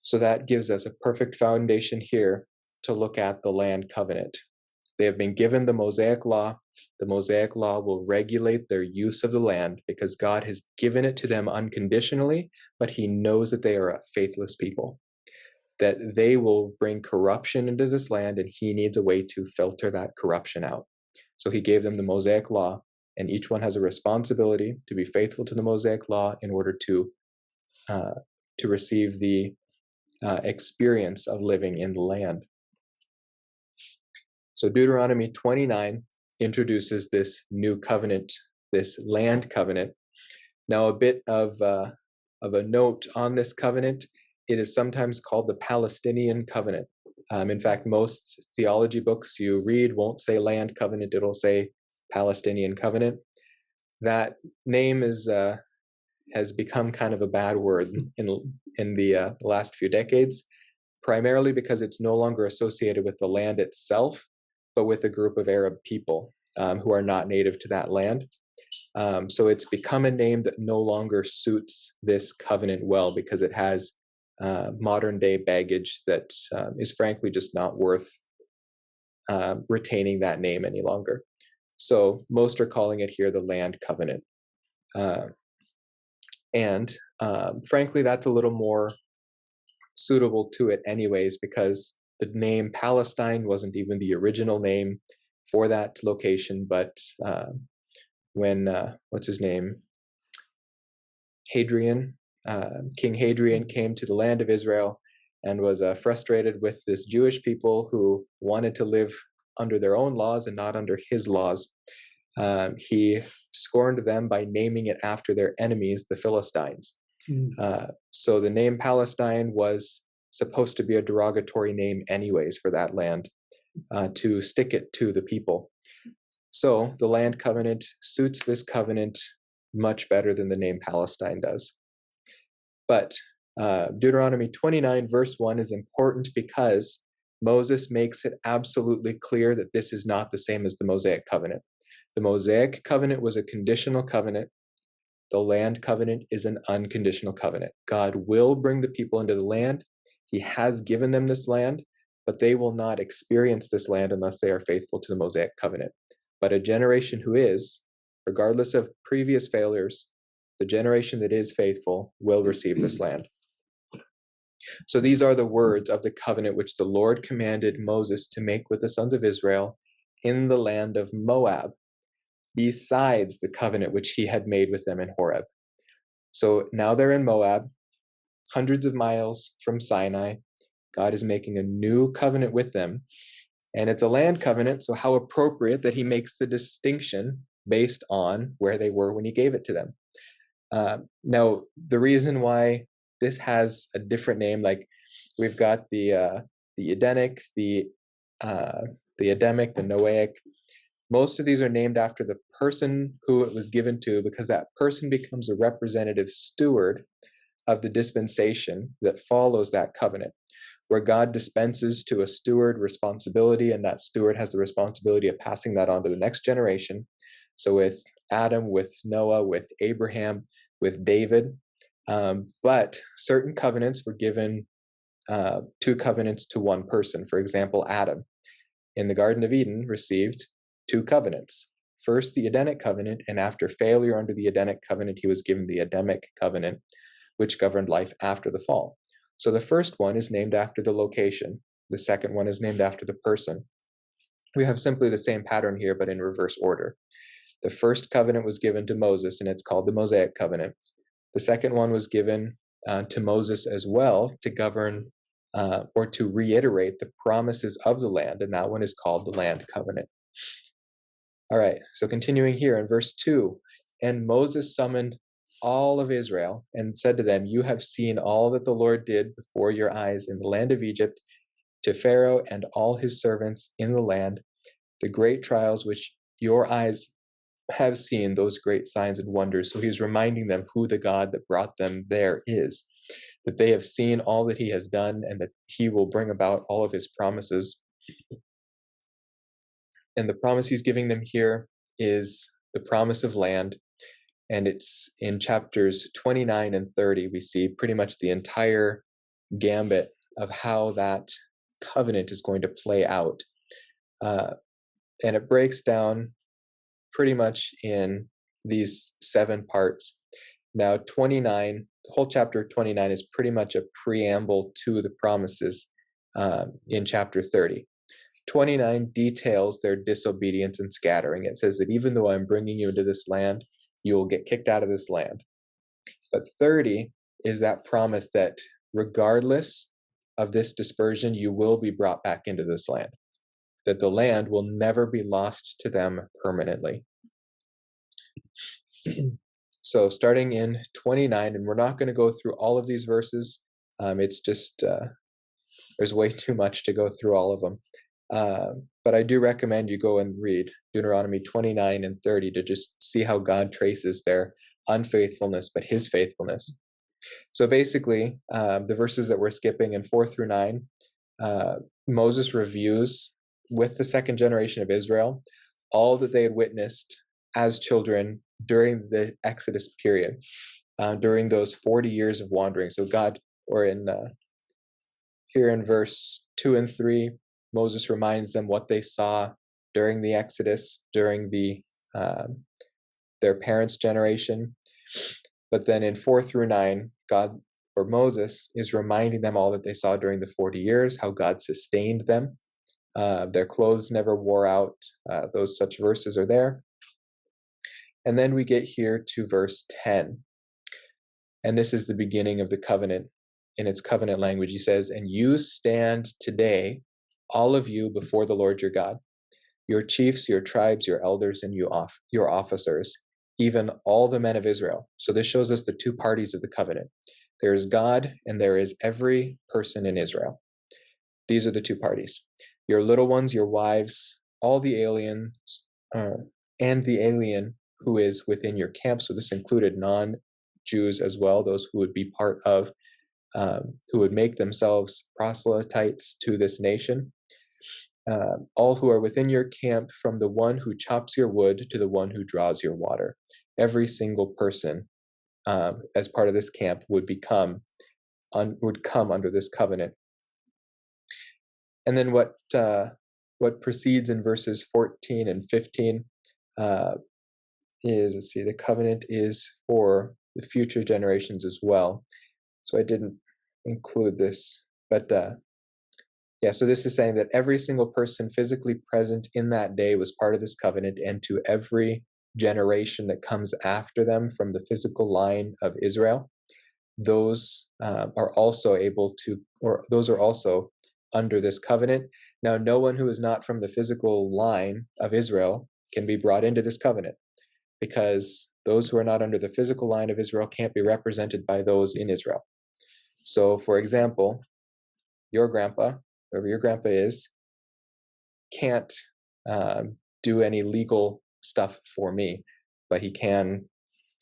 So that gives us a perfect foundation here to look at the land covenant. They have been given the Mosaic law. The Mosaic law will regulate their use of the land because God has given it to them unconditionally, but he knows that they are a faithless people, that they will bring corruption into this land, and he needs a way to filter that corruption out. So he gave them the Mosaic law, and each one has a responsibility to be faithful to the Mosaic law in order to receive the experience of living in the land. So Deuteronomy 29 introduces this new covenant, this land covenant. Now, a bit of a note on this covenant: it is sometimes called the Palestinian Covenant. In fact, most theology books you read won't say land covenant; it'll say Palestinian Covenant. That name has become kind of a bad word in the last few decades, primarily because it's no longer associated with the land itself, but with a group of Arab people who are not native to that land. So it's become a name that no longer suits this covenant well because it has modern day baggage that is frankly just not worth retaining that name any longer. So most are calling it here the land covenant. And frankly, that's a little more suitable to it anyways, because the name Palestine wasn't even the original name for that location, but when, what's his name? King Hadrian came to the land of Israel and was frustrated with this Jewish people who wanted to live under their own laws and not under his laws. He scorned them by naming it after their enemies, the Philistines. So the name Palestine was supposed to be a derogatory name anyways for that land, to stick it to the people. So the land covenant suits this covenant much better than the name Palestine does. But Deuteronomy 29 verse 1 is important because Moses makes it absolutely clear that this is not the same as the Mosaic covenant. The Mosaic covenant was a conditional covenant. The land covenant is an unconditional covenant. God will bring the people into the land. He has given them this land, but they will not experience this land unless they are faithful to the Mosaic covenant. But a generation who is, regardless of previous failures, the generation that is faithful will receive this land. So these are the words of the covenant which the Lord commanded Moses to make with the sons of Israel in the land of Moab, besides the covenant which he had made with them in Horeb. So now they're in Moab, hundreds of miles from Sinai. God is making a new covenant with them, and it's a land covenant, so how appropriate that he makes the distinction based on where they were when he gave it to them. Now, the reason why this has a different name, like we've got the Edenic, the Adamic, the Noahic. Most of these are named after the person who it was given to, because that person becomes a representative steward of the dispensation that follows that covenant, where God dispenses to a steward responsibility, and that steward has the responsibility of passing that on to the next generation. So with Adam, with Noah, with Abraham, with David, but certain covenants were given, 2 covenants to one person. For example, Adam in the Garden of Eden received 2 covenants. First, the Edenic covenant, and after failure under the Edenic covenant, he was given the Adamic covenant, which governed life after the fall. So the first one is named after the location. The second one is named after the person. We have simply the same pattern here, but in reverse order. The first covenant was given to Moses, and it's called the Mosaic covenant. The second one was given to Moses as well to govern or to reiterate the promises of the land, and that one is called the land covenant. All right, so continuing here in verse 2, and Moses summoned all of Israel and said to them, "You have seen all that the Lord did before your eyes in the land of Egypt, to Pharaoh and all his servants in the land, the great trials which your eyes have seen, those great signs and wonders." So he's reminding them who the God that brought them there is, that they have seen all that he has done, and that he will bring about all of his promises. And the promise he's giving them here is the promise of land. And it's in chapters 29 and 30, we see pretty much the entire gambit of how that covenant is going to play out. And it breaks down pretty much in these 7 parts. Now, 29, the whole chapter 29 is pretty much a preamble to the promises in chapter 30. 29 details their disobedience and scattering. It says that even though I'm bringing you into this land, you will get kicked out of this land. But 30 is that promise that regardless of this dispersion, you will be brought back into this land, that the land will never be lost to them permanently. So starting in 29, and we're not going to go through all of these verses. It's just, there's way too much to go through all of them. But I do recommend you go and read Deuteronomy 29 and 30 to just see how God traces their unfaithfulness, but his faithfulness. So basically, the verses that we're skipping in 4 through 9, Moses reviews with the second generation of Israel all that they had witnessed as children during the Exodus period, during those 40 years of wandering. So God, or in here in verse 2 and 3, Moses reminds them what they saw during the Exodus, during the their parents' generation. But then in 4 through 9, God, or Moses, is reminding them all that they saw during the 40 years, how God sustained them. Their clothes never wore out. Those such verses are there. And then we get here to verse 10. And this is the beginning of the covenant. In its covenant language, he says, "And you stand today, all of you, before the Lord your God, your chiefs, your tribes, your elders, and your officers, even all the men of Israel." So this shows us the 2 parties of the covenant. There is God, and there is every person in Israel. These are the 2 parties. Your little ones, your wives, all the aliens, and the alien who is within your camp. So this included non-Jews as well, those who would be part of, who would make themselves proselytes to this nation. All who are within your camp, from the one who chops your wood to the one who draws your water. Every single person as part of this camp would come under this covenant. And then what precedes in verses 14 and 15 is, let's see, the covenant is for the future generations as well. So I didn't include this, but yeah, so this is saying that every single person physically present in that day was part of this covenant, and to every generation that comes after them from the physical line of Israel, those are also those are also under this covenant. Now, no one who is not from the physical line of Israel can be brought into this covenant, because those who are not under the physical line of Israel can't be represented by those in Israel. So, for example, your grandpa, whoever your grandpa is, can't do any legal stuff for me, but he can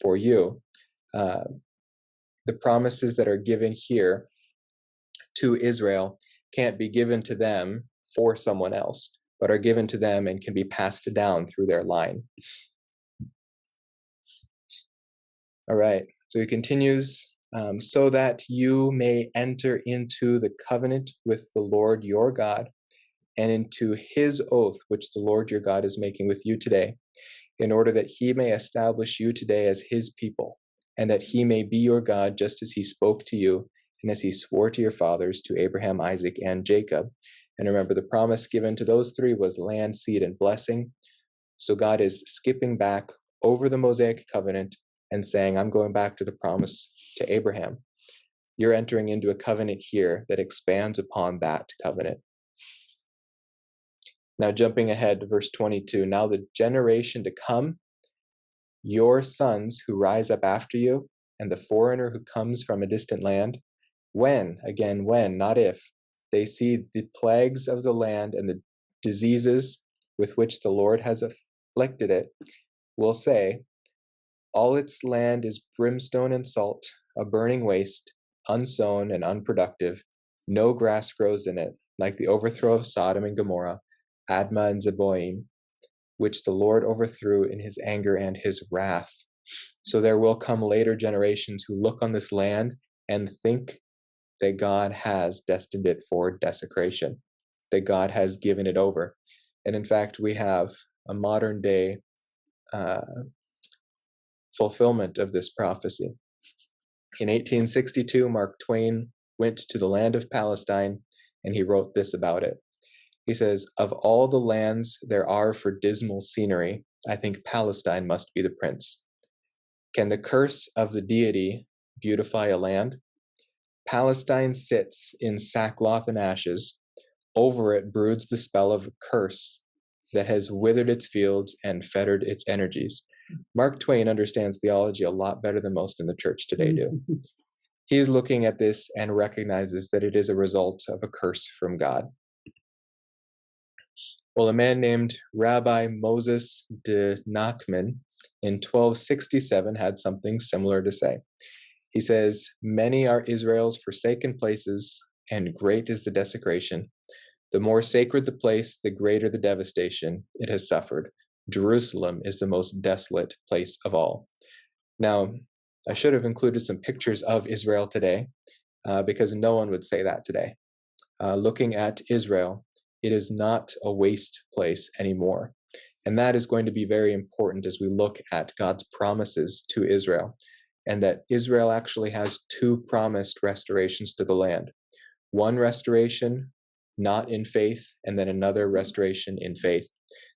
for you. The promises that are given here to Israel can't be given to them for someone else, but are given to them and can be passed down through their line. All right, so he continues, so that you may enter into the covenant with the Lord your God, and into his oath, which the Lord your God is making with you today, in order that he may establish you today as his people, and that he may be your God, just as he spoke to you, and as he swore to your fathers, to Abraham, Isaac, and Jacob. And remember, the promise given to those 3 was land, seed, and blessing. So God is skipping back over the Mosaic covenant and saying, I'm going back to the promise to Abraham. You're entering into a covenant here that expands upon that covenant. Now, jumping ahead to verse 22, now the generation to come, your sons who rise up after you, and the foreigner who comes from a distant land, when, again, when, not if, they see the plagues of the land and the diseases with which the Lord has afflicted it, will say, all its land is brimstone and salt, a burning waste, unsown and unproductive. No grass grows in it, like the overthrow of Sodom and Gomorrah, Admah and Zeboim, which the Lord overthrew in his anger and his wrath. So there will come later generations who look on this land and think that God has destined it for desecration, that God has given it over. And in fact, we have a modern day fulfillment of this prophecy. In 1862, Mark Twain went to the land of Palestine, and he wrote this about it. He says, "Of all the lands there are for dismal scenery, I think Palestine must be the prince. Can the curse of the deity beautify a land? Palestine sits in sackcloth and ashes. Over it broods the spell of a curse that has withered its fields and fettered its energies." Mark Twain understands theology a lot better than most in the church today do. He's looking at this and recognizes that it is a result of a curse from God. Well, a man named Rabbi Moses de Nachman in 1267 had something similar to say. He says, "Many are Israel's forsaken places, and great is the desecration. The more sacred the place, the greater the devastation it has suffered. Jerusalem is the most desolate place of all." Now, I should have included some pictures of Israel today, because no one would say that today. Looking at Israel, it is not a waste place anymore. And that is going to be very important as we look at God's promises to Israel, and that Israel actually has two promised restorations to the land. One restoration, not in faith, and then another restoration in faith.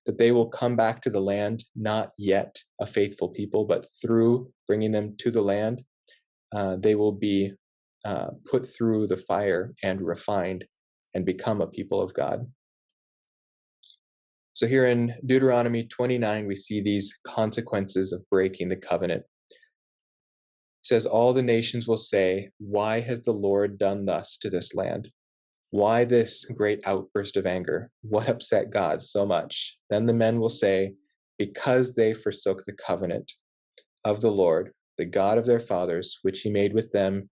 That they will come back to the land, not yet a faithful people, but through bringing them to the land, they will be put through the fire and refined and become a people of God. So here in Deuteronomy 29, we see these consequences of breaking the covenant. It says, "All the nations will say, 'Why has the Lord done thus to this land? Why this great outburst of anger? What upset God so much?' Then the men will say, 'Because they forsook the covenant of the Lord, the God of their fathers, which he made with them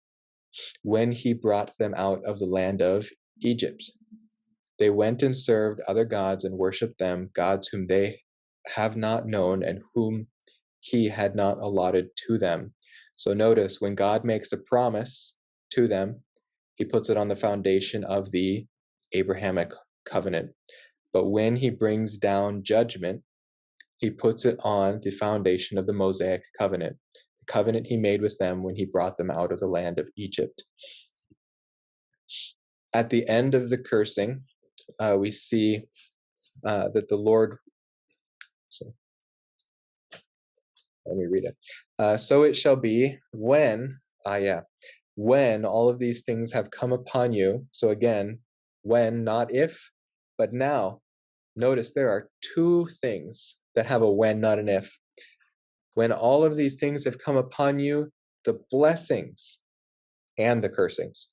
when he brought them out of the land of Egypt. They went and served other gods and worshipped them, gods whom they have not known and whom he had not allotted to them.'" So notice, when God makes a promise to them, he puts it on the foundation of the Abrahamic covenant. But when he brings down judgment, he puts it on the foundation of the Mosaic covenant, the covenant he made with them when he brought them out of the land of Egypt. At the end of the cursing, we see that the Lord, so let me read it. "So it shall be when all of these things have come upon you." So again, when, not if, but now. Notice there are two things that have a when, not an if. When all of these things have come upon you, the blessings and the cursings.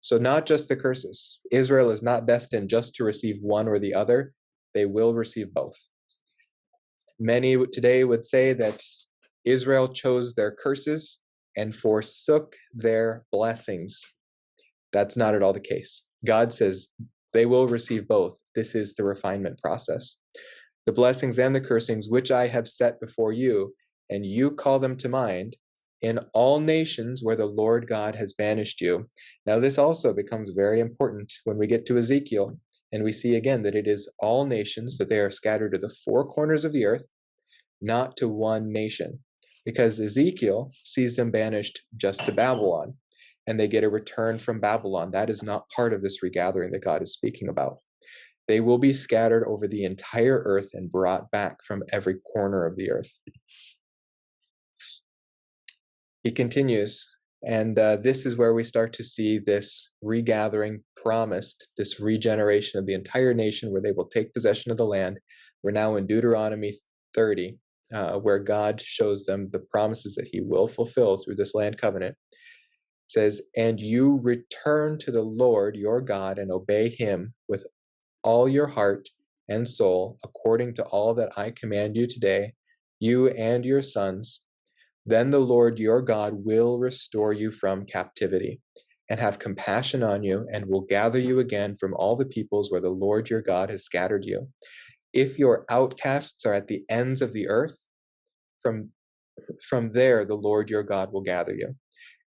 So not just the curses. Israel is not destined just to receive one or the other. They will receive both. Many today would say that Israel chose their curses and forsook their blessings. That's not at all the case. God says they will receive both. This is the refinement process. "The blessings and the cursings which I have set before you, and you call them to mind, in all nations where the Lord God has banished you." Now this also becomes very important when we get to Ezekiel, and we see again that it is all nations, that they are scattered to the four corners of the earth, not to one nation. Because Ezekiel sees them banished just to Babylon, and they get a return from Babylon. That is not part of this regathering that God is speaking about. They will be scattered over the entire earth and brought back from every corner of the earth. He continues, and this is where we start to see this regathering promised, this regeneration of the entire nation where they will take possession of the land. We're now in Deuteronomy 30, where God shows them the promises that he will fulfill through this land covenant. It says, "And you return to the Lord your God and obey him with all your heart and soul, according to all that I command you today, you and your sons. Then the Lord your God will restore you from captivity and have compassion on you, and will gather you again from all the peoples where the Lord your God has scattered you. If your outcasts are at the ends of the earth, from there the Lord your God will gather you,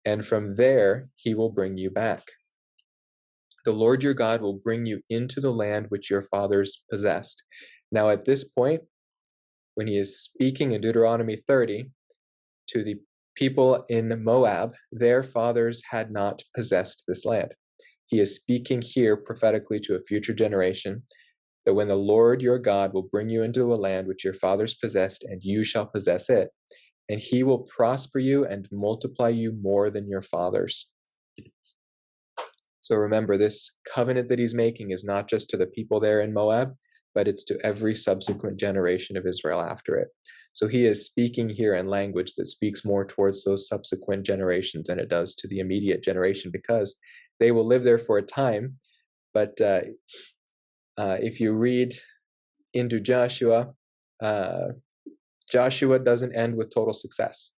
and from there he will bring you back. The Lord your God will bring you into the land which your fathers possessed. Now, at this point, when he is speaking in Deuteronomy 30 to the people in Moab, their fathers had not possessed this land. He is speaking here prophetically to a future generation that when the Lord your God will bring you into a land which your fathers possessed, and you shall possess it, and he will prosper you and multiply you more than your fathers. So remember, this covenant that he's making is not just to the people there in Moab, but it's to every subsequent generation of Israel after it. So he is speaking here in language that speaks more towards those subsequent generations than it does to the immediate generation, because they will live there for a time. But if you read into Joshua, Joshua doesn't end with total success.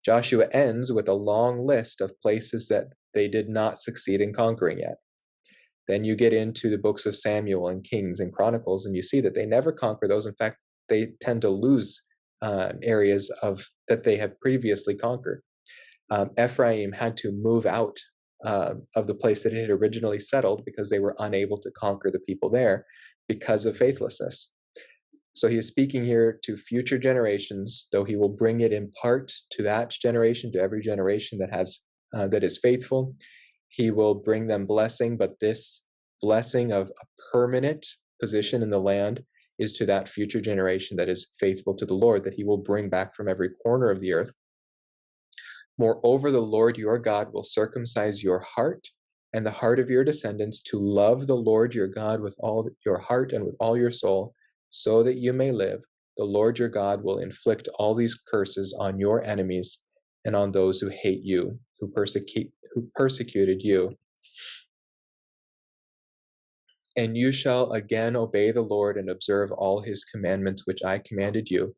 Joshua ends with a long list of places that they did not succeed in conquering yet. Then you get into the books of Samuel and Kings and Chronicles, and you see that they never conquer those. In fact, they tend to lose areas that they have previously conquered. Ephraim had to move out of the place that it had originally settled because they were unable to conquer the people there because of faithlessness. So he is speaking here to future generations, though he will bring it in part to that generation, to every generation that is faithful. He will bring them blessing, but this blessing of a permanent position in the land is to that future generation that is faithful to the Lord, that he will bring back from every corner of the earth. Moreover, the Lord your God will circumcise your heart and the heart of your descendants to love the Lord your God with all your heart and with all your soul, so that you may live. The Lord your God will inflict all these curses on your enemies and on those who hate you, who persecuted you. And you shall again obey the Lord and observe all his commandments which I commanded you.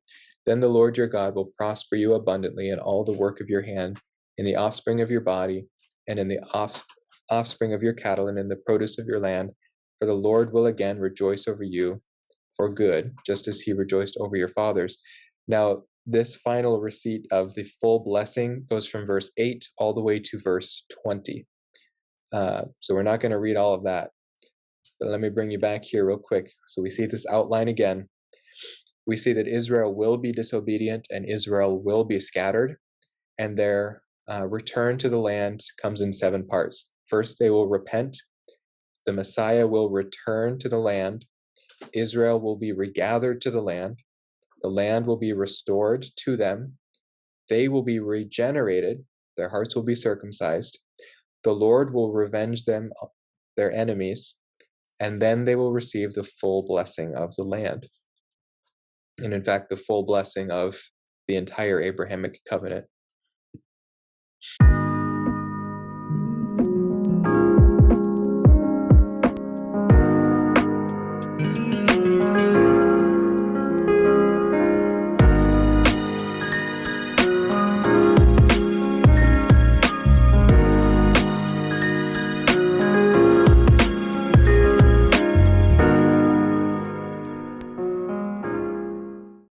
Then the Lord your God will prosper you abundantly in all the work of your hand, in the offspring of your body, and in the offspring of your cattle, and in the produce of your land. For the Lord will again rejoice over you for good, just as he rejoiced over your fathers. Now, this final receipt of the full blessing goes from verse 8 all the way to verse 20. So we're not going to read all of that. But let me bring you back here real quick. So we see this outline again. We see that Israel will be disobedient and Israel will be scattered, and their return to the land comes in 7 parts. First, they will repent. The Messiah will return to the land. Israel will be regathered to the land will be restored to them, they will be regenerated, their hearts will be circumcised, the Lord will revenge them, their enemies, and then they will receive the full blessing of the land. And in fact, the full blessing of the entire Abrahamic covenant.